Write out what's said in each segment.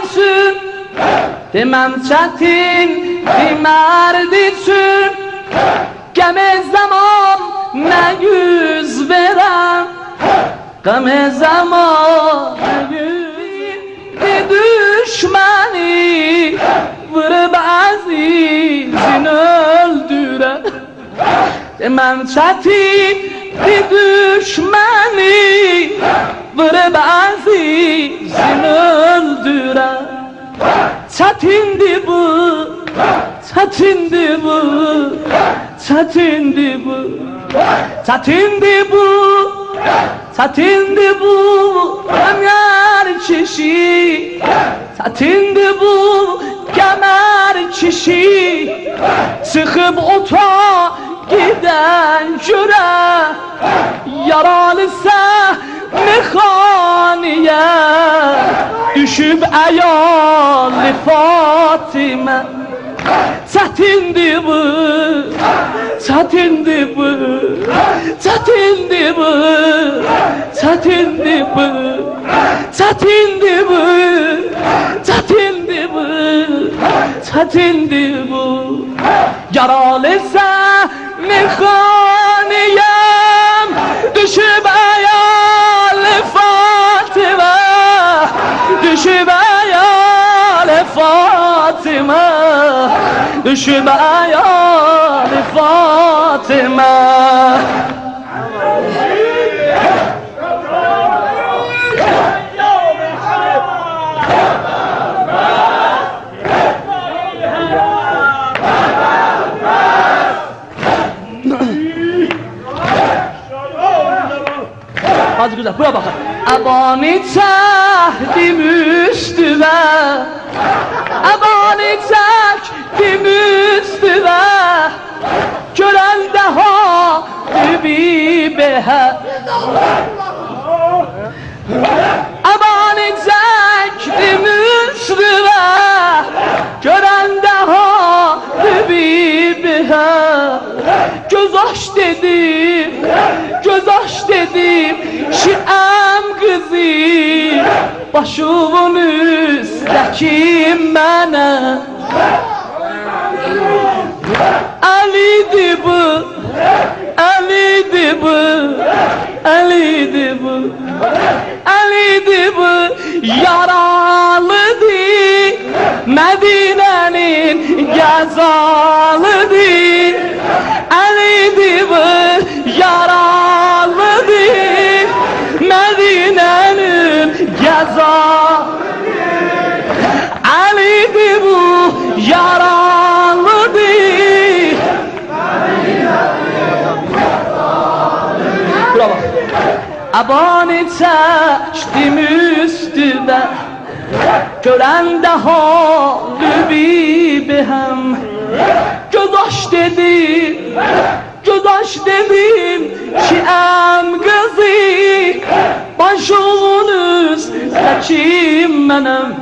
için demem çetin dimerd için Geme zaman ne yüz verem Geme zaman ne yüz düşmeni Vurup azizini öldüren Demem çetin düşmeni Vurup azizini öldüren Çetindi bu, çetindi bu, çetindi bu, çetindi bu, çetindi bu, kemer çişi, çetindi bu, kemer çişi, çıkıp ota giden cüre, yaralısa mekaniye, düşüp ayali Fatime. Çetindi bu, çetindi bu, çetindi bu, çetindi bu, çetindi bu, çetindi bu, çetindi bu. Yaralısa mekhaniyem, düşüp ayali Fatime, düşüp ayali Fatime, düşüp ayali Fatime. Hadi güzel, buraya bakın. Abani çektim üstüme, abani çektim üstüme, gören daha bir behe. Abani çektim üstüme, gören daha bir behe. Göz aç dedim, göz aç dedim, şiam kızı, başımın üstteki mene. Ali'di bu, Ali'di bu, Ali'di bu, Ali'di bu, yaralıdı, Medine'nin gazalıdı. Ali'di bu, yaralıdı, Medine'nin gazalıdı. Ali'di bu, yaralıdı, bravo. Abani çektim üstüme, gören daha lübi behem. Göz aç dedim, göz aç dedim, şiam kızı, başımın üstteki menem.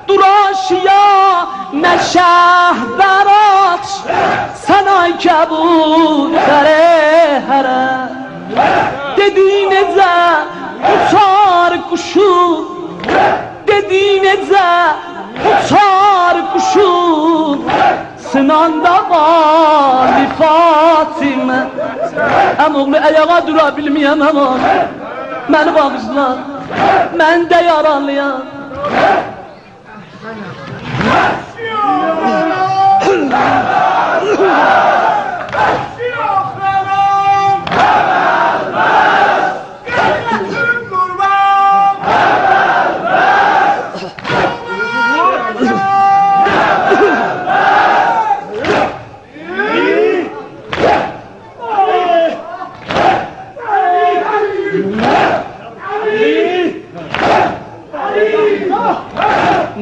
Duraşya ne şehberat, sana kebutere here. Dediğinizde uçar kuşu, dediğinizde uçar kuşu, sınanda vali Fatime. Em oğlu ayağa durabilmeyem ama beni bağışla, ben de yaralıyam.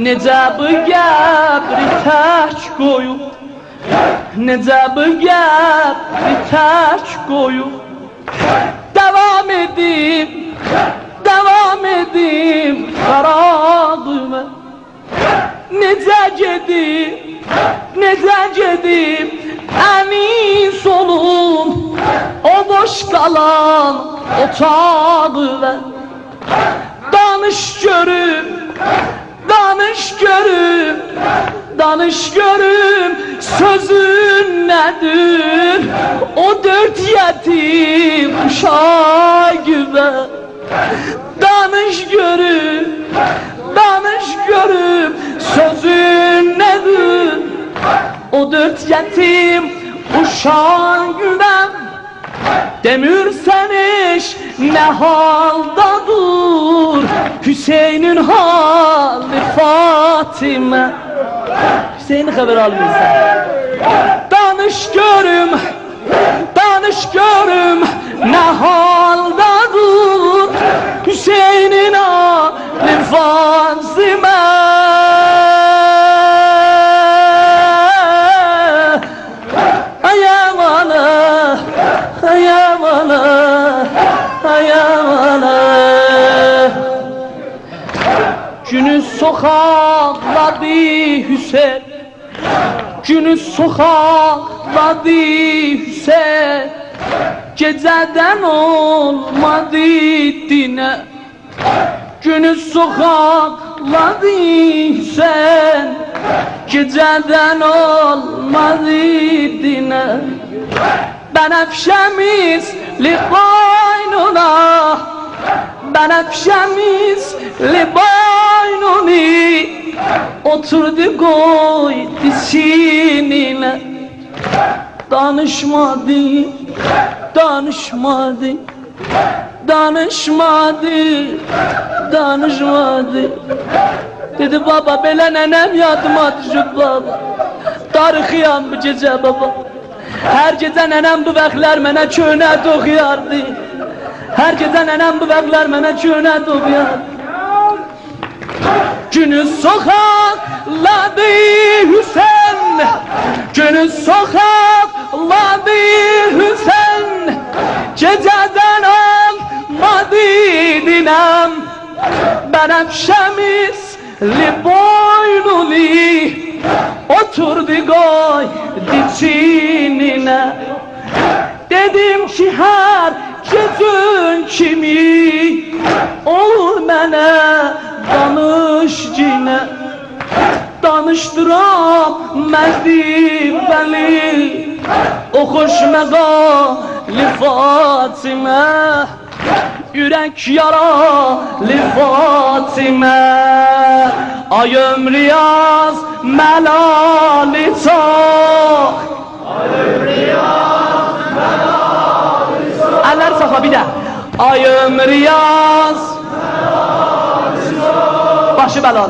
Necə bu gəbri tək qoyub, necə bu gəbri tək qoyub, devam edim xarabımə. Necə gedim, əmin solum, o boş qalan otağı və danış görüm, Danış görüm, danış görüm, sözün nedir? O 4 yetim uşağı güve. Danış görüm, danış görüm, sözün nedir? O 4 yetim uşağı güve. Demirsen iş ne haldadır? Hüseyin'in hali Fatime. Hüseyin'i haber almıyorsan. Danış görüm, danış görüm, ne haldadır? Hüseyin'in hali Fatime. Ayamana, ayamana, ayamana. Günü sokakladı Hüseyin, günü sokakladı Hüseyin. Geceden olmadı dine, günü sokakladı Hüseyin. Geceden olmadı dine. Benefşemiz li boynuna, benefşemiz li boynuni. Oturdu koydu sinine. Danışmadı, danışmadı, danışmadı, danışmadı. Dedi baba böyle nenem yadıma düşüp baba. Darıxıyam bu gece baba. Her gece nenem bu vakitler mənə köynə doğuyardı. Her gece nenem bu vakitler mənə köynə doğuyardı. Günü sokakladı Hüseyin, günü sokakladı Hüseyin. Geceden olmadı dinem, benefşemiz li boynuli. Oturdu koydu çinine. Dedim ki her gözün kimi olur mənə danış yine. Danıştıram məzdibeli, o xoş məqali Fatimə. Yürek yaralı Fatime. Ay ömrü yaz melali çok, ay ömrü yaz melali çok. Eller safa bir de. Ay ömrü yaz melali çok, başı belal,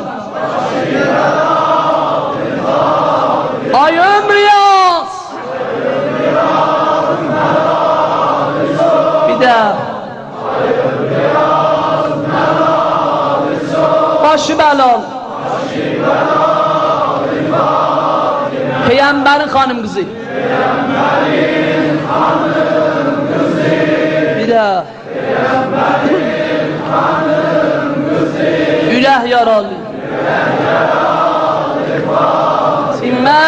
ay ömrü yaz, bir de başı belal. Peygamberin hanım kızı. Peygamberin hanım kızı. Bir daha. Peygamberin hanım kızı. Yürek yaralı. Yürek yaralı Fatime.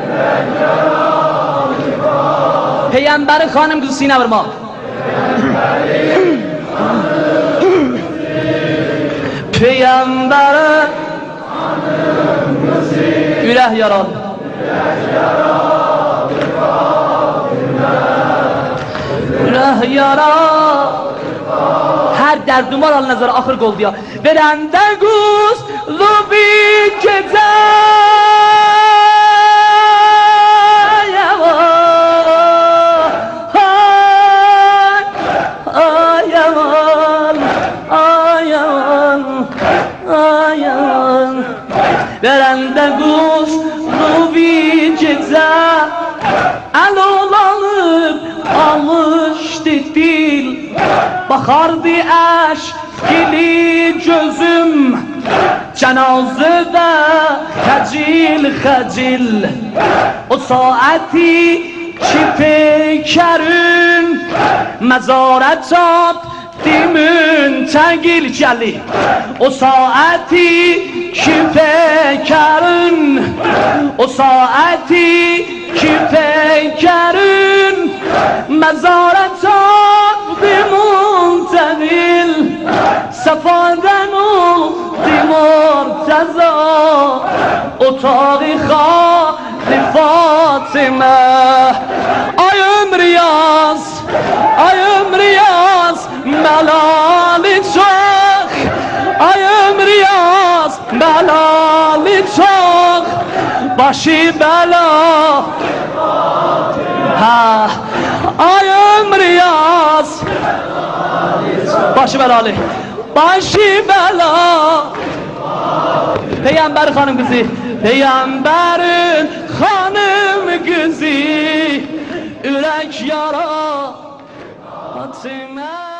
Yürek yaralı Fatime. Peygamberin hanım kızı sine vurma. Peygamberin hanım kızı. Peygamberin hanım kızı. Yürek yaralı. Yürek yaralı Fatime. Yürek yaralı. Her derdim var al nazara ahır oldu ya. Verende kuzlu bir gece. Verende kuzlu bir gece. El olanıp alıştı dil. Bakardı eşkili gözüm. Cenazede hecil hecil. O saati ki pekerün mezara çaptı müntegil geli. O saati ki pekerün, o saati ki pekerün mezara çaptı müntegil. Sefaden oldu مرتضا اتاقی خالی فاطمه آیم ریاض ملالی چخ آیم ریاض ملالی چخ باشی بلا ها آیم ریاض باشی بلالی باشی بلا پیامبر خانم گزی پیامبر خانم گزی ürek yara Fatıma